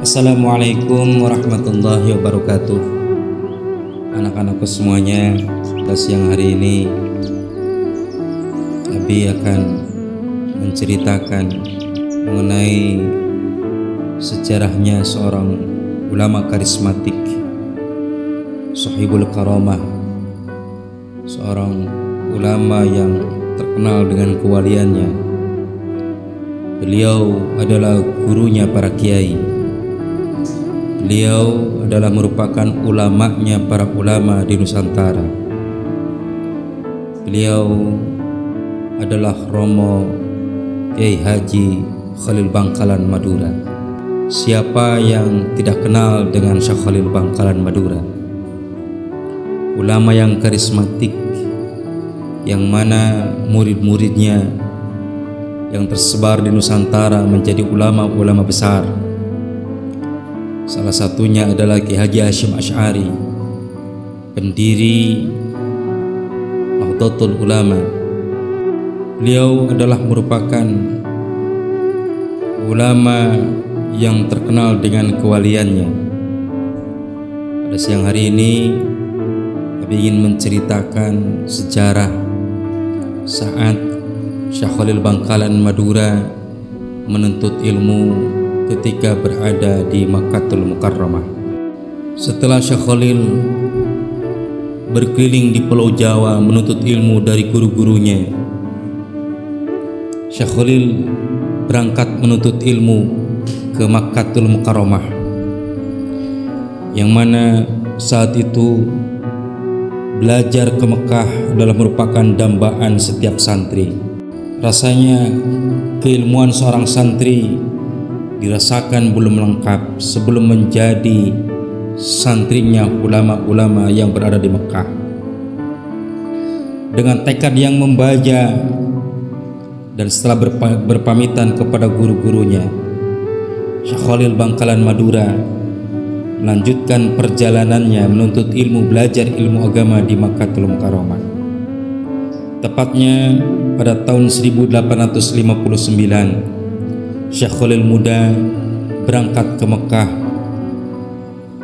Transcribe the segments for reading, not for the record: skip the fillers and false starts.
Assalamualaikum warahmatullahi wabarakatuh. Anak-anakku semuanya, pada siang hari ini Abi akan menceritakan mengenai sejarahnya seorang ulama karismatik, sahibul karamah, seorang ulama yang terkenal dengan kewaliannya. Beliau adalah gurunya para kiai. Beliau adalah merupakan ulamanya para ulama di Nusantara. Beliau adalah Romo Kiai Haji Khalil Bangkalan Madura. Siapa yang tidak kenal dengan Syekh Khalil Bangkalan Madura? Ulama yang karismatik, yang mana murid-muridnya yang tersebar di Nusantara menjadi ulama-ulama besar. Salah satunya adalah Kiai Haji Hasyim Asy'ari, pendiri Nahdlatul Ulama. Beliau adalah merupakan ulama yang terkenal dengan kewaliannya. Pada siang hari ini, kami ingin menceritakan sejarah saat Syekh Khalil Bangkalan Madura menuntut ilmu ketika berada di Makkahul Mukarramah. Setelah Syekh Khalil berkeliling di Pulau Jawa menuntut ilmu dari guru-gurunya, Syekh Khalil berangkat menuntut ilmu ke Makkahul Mukarramah, yang mana saat itu belajar ke Mekah adalah merupakan dambaan setiap santri. Rasanya keilmuan seorang santri dirasakan belum lengkap sebelum menjadi santrinya ulama-ulama yang berada di Mekah. Dengan tekad yang membaja dan setelah berpamitan kepada guru-gurunya, Syekh Khalil Bangkalan Madura melanjutkan perjalanannya menuntut ilmu, belajar ilmu agama di Makkahul Mukarramah. Tepatnya pada tahun 1859, Syekh Khalil muda berangkat ke Mekah.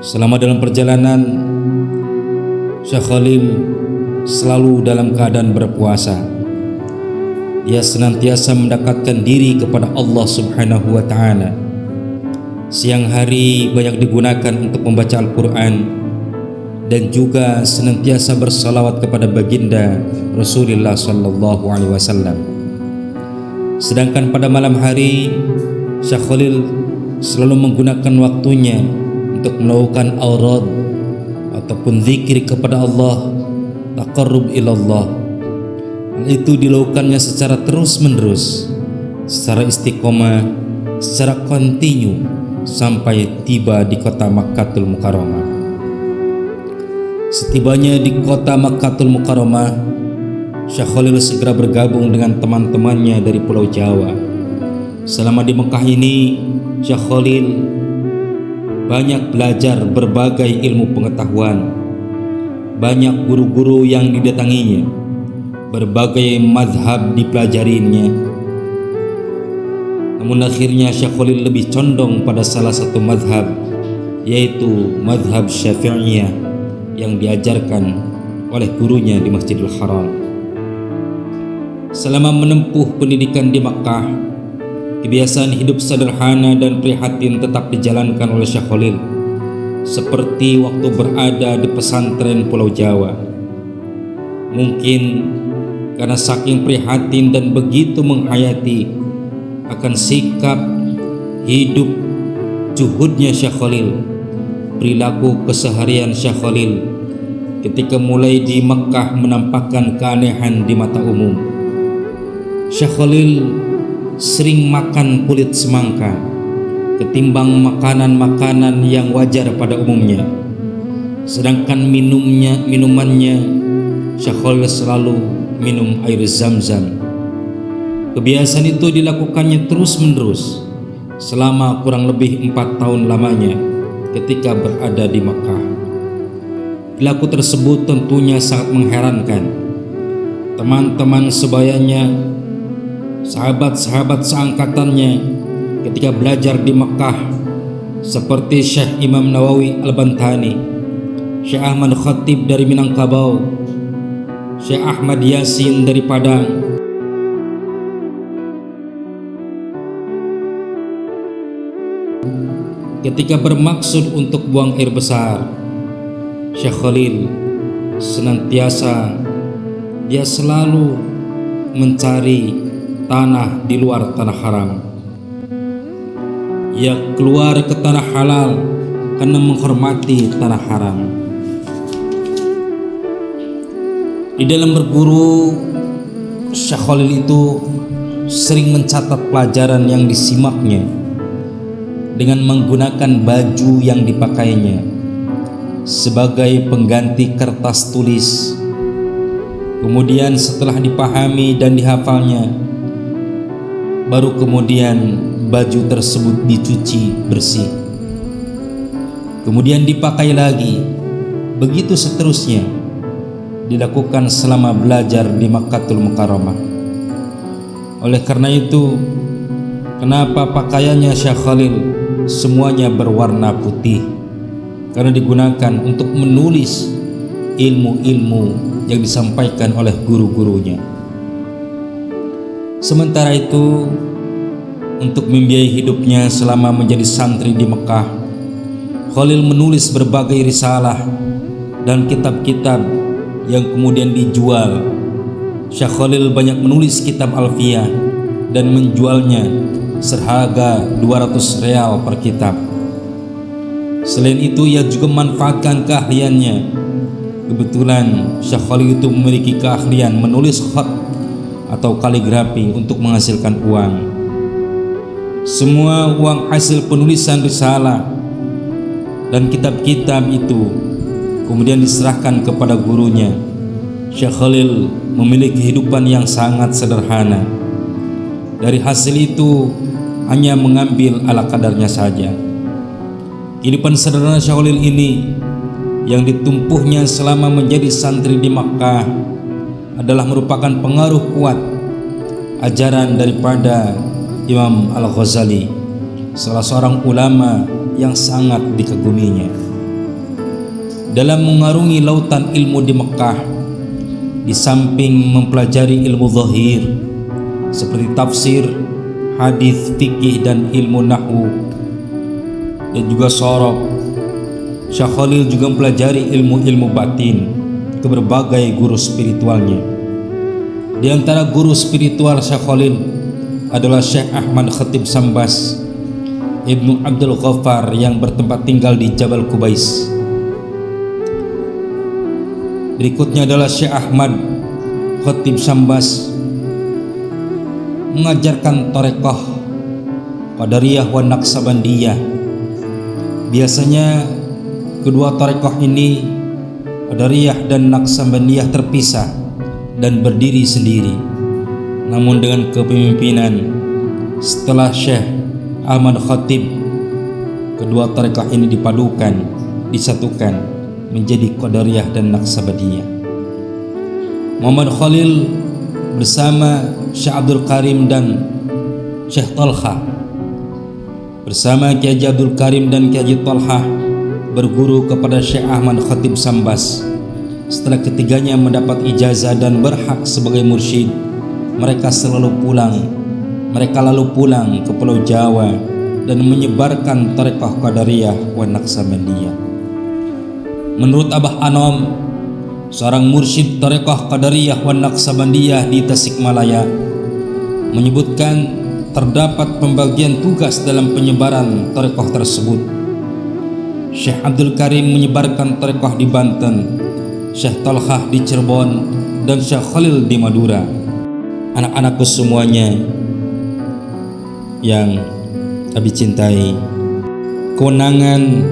Selama dalam perjalanan, Syekh Khalil selalu dalam keadaan berpuasa. Dia senantiasa mendekatkan diri kepada Allah Subhanahu wa ta'ala. Siang hari banyak digunakan untuk membaca Al-Quran dan juga senantiasa bersalawat kepada baginda Rasulullah sallallahu alaihi wasallam. Sedangkan pada malam hari, Syekh Khalil selalu menggunakan waktunya untuk melakukan aurad ataupun zikir kepada Allah, taqarrub ilallah. Itu dilakukannya secara terus-menerus, secara istiqomah, secara kontinu sampai tiba di kota Makkahul Mukarramah. Setibanya di kota Makkahul Mukarramah, Syekh Khalil segera bergabung dengan teman-temannya dari Pulau Jawa. Selama di Mekah ini, Syekh Khalil banyak belajar berbagai ilmu pengetahuan. Banyak guru-guru yang didatanginya, berbagai mazhab dipelajarinya. Namun akhirnya Syekh Khalil lebih condong pada salah satu mazhab, yaitu mazhab Syafi'iyah yang diajarkan oleh gurunya di Masjidil Haram. Selama menempuh pendidikan di Makkah, kebiasaan hidup sederhana dan prihatin tetap dijalankan oleh Syekh Khalil, seperti waktu berada di pesantren Pulau Jawa. Mungkin karena saking prihatin dan begitu menghayati akan sikap hidup juhudnya Syekh Khalil, perilaku keseharian Syekh Khalil ketika mulai di Makkah menampakkan keanehan di mata umum. Syekh Khalil sering makan kulit semangka ketimbang makanan-makanan yang wajar pada umumnya. Sedangkan minumannya Syekh Khalil selalu minum air Zam-Zam. Kebiasaan itu dilakukannya terus-menerus selama kurang lebih 4 tahun lamanya ketika berada di Makkah. Perilaku tersebut tentunya sangat mengherankan. Teman-teman sebayanya, sahabat-sahabat seangkatannya ketika belajar di Mekah seperti Syekh Imam Nawawi Al-Bantani, Syekh Ahmad Khatib dari Minangkabau, Syekh Ahmad Yasin dari Padang, ketika bermaksud untuk buang air besar, Syekh Khalil senantiasa dia selalu mencari tanah di luar tanah haram. Ia keluar ke tanah halal karena menghormati tanah haram. Di dalam berguru, Syekh Khalil itu sering mencatat pelajaran yang disimaknya dengan menggunakan baju yang dipakainya sebagai pengganti kertas tulis. Kemudian setelah dipahami dan dihafalnya, baru kemudian baju tersebut dicuci bersih, kemudian dipakai lagi. Begitu seterusnya dilakukan selama belajar di Makkahul Mukarramah. Oleh karena itu, kenapa pakaiannya Syekh Khalil semuanya berwarna putih? Karena digunakan untuk menulis ilmu-ilmu yang disampaikan oleh guru-gurunya. Sementara itu, untuk membiayai hidupnya selama menjadi santri di Mekah, Khalil menulis berbagai risalah dan kitab-kitab yang kemudian dijual. Syekh Khalil banyak menulis kitab Alfiyah dan menjualnya seharga 200 real per kitab. Selain itu, ia juga memanfaatkan keahliannya. Kebetulan Syekh Khalil itu memiliki keahlian menulis khat atau kaligrafi untuk menghasilkan uang. Semua uang hasil penulisan risalah dan kitab-kitab itu kemudian diserahkan kepada gurunya. Syekh Khalil memiliki kehidupan yang sangat sederhana. Dari hasil itu hanya mengambil ala kadarnya saja. Kehidupan sederhana Syekh Khalil ini yang ditumpuhnya selama menjadi santri di Makkah adalah merupakan pengaruh kuat ajaran daripada Imam Al-Ghazali, salah seorang ulama yang sangat dikaguminya. Dalam mengarungi lautan ilmu di Makkah, di samping mempelajari ilmu zahir seperti tafsir, hadis, fikih dan ilmu nahwu dan juga sorof, Syekh Khalil juga mempelajari ilmu-ilmu batin ke berbagai guru spiritualnya. Di antara guru spiritual Syekh Khalil adalah Syekh Ahmad Khatib Sambas Ibnu Abdul Ghaffar yang bertempat tinggal di Jabal Kubais. Berikutnya adalah Syekh Ahmad Khatib Sambas mengajarkan Thariqah Qadariyah wa Naqsabandiyah. Biasanya kedua thariqah ini, Qadariyah dan Naqsabandiyah, terpisah dan berdiri sendiri. Namun dengan kepemimpinan setelah Syekh Ahmad Khatib, kedua thariqah ini dipadukan, disatukan menjadi Qadariyah dan Naqsabandiyah. Muhammad Khalil bersama Syekh Abdul Karim dan Syekh Talha, bersama Kiai Haji Abdul Karim dan Kiai Haji Talha berguru kepada Syekh Ahmad Khatib Sambas. Setelah ketiganya mendapat ijazah dan berhak sebagai mursyid, mereka lalu pulang ke Pulau Jawa dan menyebarkan Thariqah Qadariyah wa Naqsabandiyah. Menurut Abah Anom, seorang mursyid Thariqah Qadariyah wa Naqsabandiyah di Tasikmalaya, menyebutkan terdapat pembagian tugas dalam penyebaran thariqah tersebut. Syekh Abdul Karim menyebarkan thariqah di Banten, Syekh Talhah di Cirebon, dan Syekh Khalil di Madura. Anak-anakku semuanya yang Abi cintai, kewenangan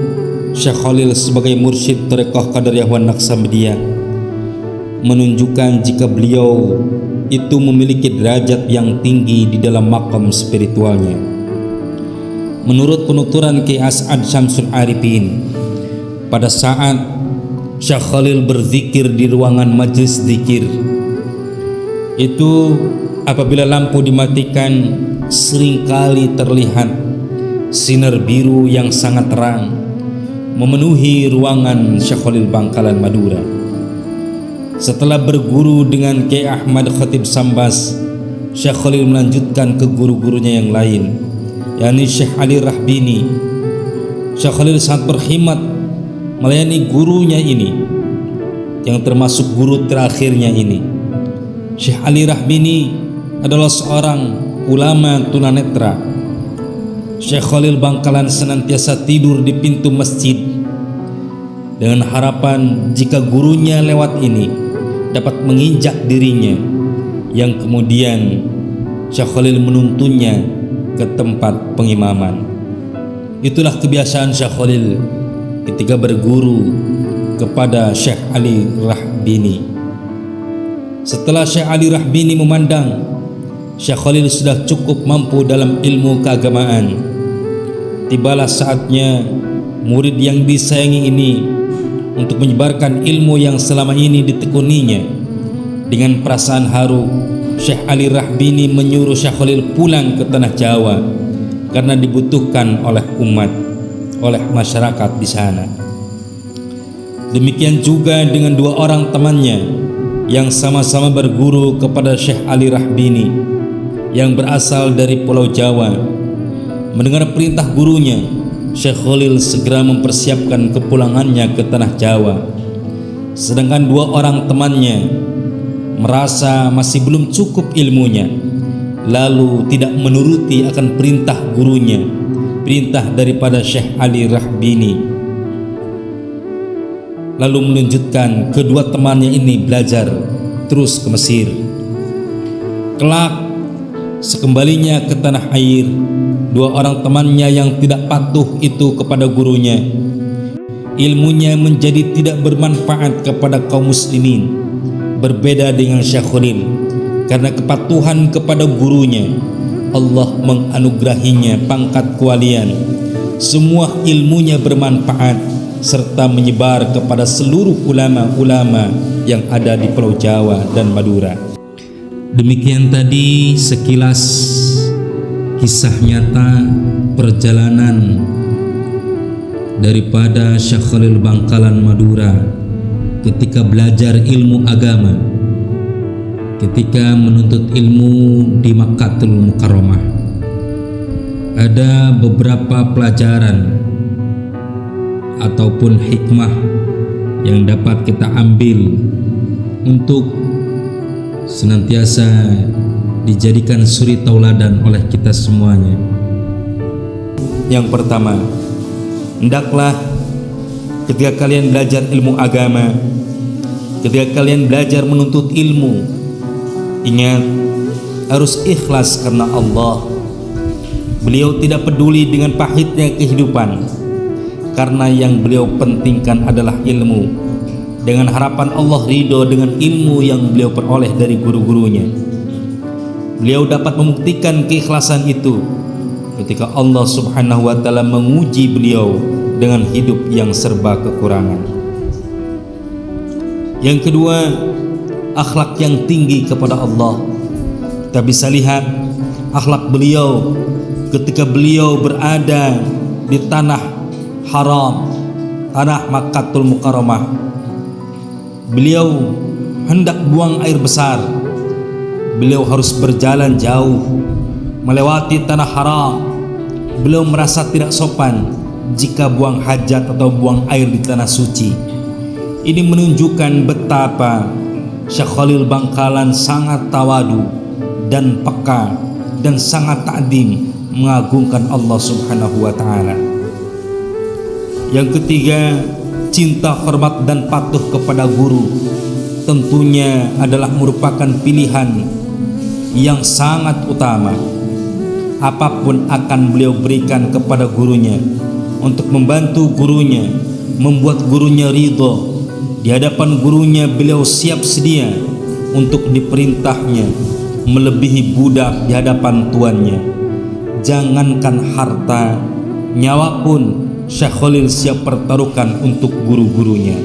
Syekh Khalil sebagai mursyid thariqah Qadariyah wa Naqsabandiyah menunjukkan jika beliau itu memiliki derajat yang tinggi di dalam maqam spiritualnya. Menurut penuturan Kiai As'ad Syamsul Arifin, pada saat Syekh Khalil berzikir di ruangan majlis zikir, itu apabila lampu dimatikan seringkali terlihat sinar biru yang sangat terang memenuhi ruangan Syekh Khalil Bangkalan Madura. Setelah berguru dengan Kiai Ahmad Khatib Sambas, Syekh Khalil melanjutkan ke guru-gurunya yang lain, yakni Syekh Ali Rahbini. Syekh Khalil sangat berkhidmat melayani gurunya ini, yang termasuk guru terakhirnya ini. Syekh Ali Rahbini adalah seorang ulama tunanetra. Syekh Khalil Bangkalan senantiasa tidur di pintu masjid dengan harapan jika gurunya lewat ini dapat menginjak dirinya, yang kemudian Syekh Khalil menuntunnya ke tempat pengimaman. Itulah kebiasaan Syekh Khalil ketika berguru kepada Syekh Ali Rahbini. Setelah Syekh Ali Rahbini memandang Syekh Khalil sudah cukup mampu dalam ilmu keagamaan, tibalah saatnya murid yang disayangi ini untuk menyebarkan ilmu yang selama ini ditekuninya. Dengan perasaan haru, Syekh Ali Rahbini menyuruh Syekh Khalil pulang ke tanah Jawa karena dibutuhkan oleh umat, oleh masyarakat di sana. Demikian juga dengan dua orang temannya yang sama-sama berguru kepada Syekh Ali Rahbini yang berasal dari Pulau Jawa. Mendengar perintah gurunya, Syekh Khalil segera mempersiapkan kepulangannya ke tanah Jawa. Sedangkan dua orang temannya merasa masih belum cukup ilmunya, lalu tidak menuruti akan perintah gurunya, perintah daripada Syekh Ali Rahbini, lalu melanjutkan kedua temannya ini belajar terus ke Mesir. Kelak sekembalinya ke tanah air, dua orang temannya yang tidak patuh itu kepada gurunya, ilmunya menjadi tidak bermanfaat kepada kaum muslimin. Berbeda dengan Syekh Khalil, karena kepatuhan kepada gurunya, Allah menganugerahinya pangkat kewalian. Semua ilmunya bermanfaat serta menyebar kepada seluruh ulama-ulama yang ada di Pulau Jawa dan Madura. Demikian tadi sekilas kisah nyata perjalanan daripada Syekh Khalil Bangkalan Madura ketika belajar ilmu agama, ketika menuntut ilmu di Makkahul Mukarramah. Ada beberapa pelajaran ataupun hikmah yang dapat kita ambil untuk senantiasa dijadikan suri tauladan oleh kita semuanya. Yang pertama, hendaklah ketika kalian belajar ilmu agama, ketika kalian belajar menuntut ilmu, ingat harus ikhlas karena Allah. Beliau tidak peduli dengan pahitnya kehidupan, karena yang beliau pentingkan adalah ilmu, dengan harapan Allah ridho dengan ilmu yang beliau peroleh dari guru-gurunya. Beliau dapat membuktikan keikhlasan itu ketika Allah Subhanahu wa ta'ala menguji beliau dengan hidup yang serba kekurangan. Yang kedua, akhlak yang tinggi kepada Allah. Kita bisa lihat akhlak beliau ketika beliau berada di tanah haram, tanah Makkahul Mukarramah. Beliau hendak buang air besar, beliau harus berjalan jauh melewati tanah haram. Beliau merasa tidak sopan jika buang hajat atau buang air di tanah suci. Ini menunjukkan betapa Syekh Khalil Bangkalan sangat tawadu dan peka dan sangat ta'zim, mengagungkan Allah Subhanahu wa ta'ala. Yang ketiga, cinta, hormat dan patuh kepada guru tentunya adalah merupakan pilihan yang sangat utama. Apapun akan beliau berikan kepada gurunya untuk membantu gurunya, membuat gurunya ridho. Di hadapan gurunya beliau siap sedia untuk diperintahnya, melebihi budak di hadapan tuannya. Jangankan harta, nyawa pun Syekh Khalil siap pertaruhkan untuk guru-gurunya.